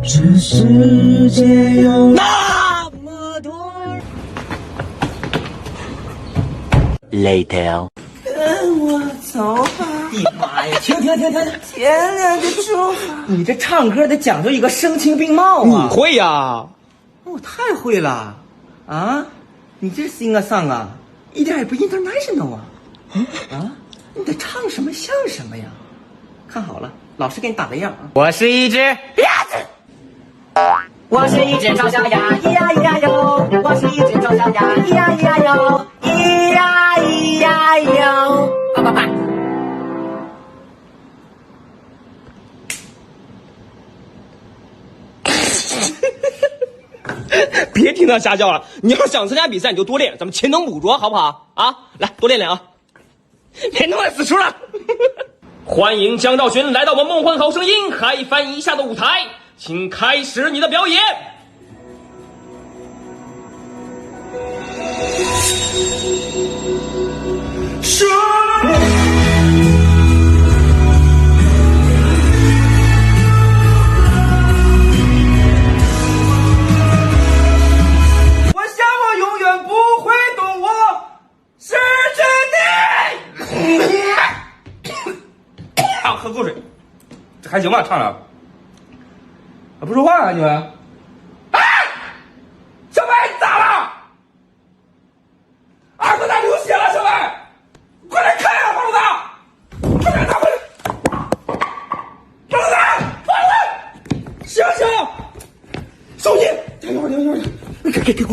这世界有那么多人。Later， 跟我走吧。你妈呀！停！天亮的出发。你这唱歌得讲究一个声情并茂你啊！会呀？我太会了啊！你这 sing a song 啊，一点也不 international 啊！啊，你得唱什么像什么呀？看好了，老师给你打个样啊！我是一只鸭子，我是一只丑小鸭，咿呀咿呀哟。我是一只丑小鸭，咿呀咿呀哟，咿呀咿呀哟。爸。别听他瞎叫了，你要想参加比赛，你就多练，咱们勤能补拙，好不好？啊，来多练练啊！别弄死出了。欢迎江兆勋来到我们梦幻好声音嗨翻一下的舞台，请开始你的表演。说我想我永远不会懂，我失去你。喝口水，这还行吧？唱了，不说话啊你们？哎，小白你咋了？耳朵咋流血了？小白，快来看呀，胖子！快点拿回来！胖子，放回来！醒醒！手机，给我。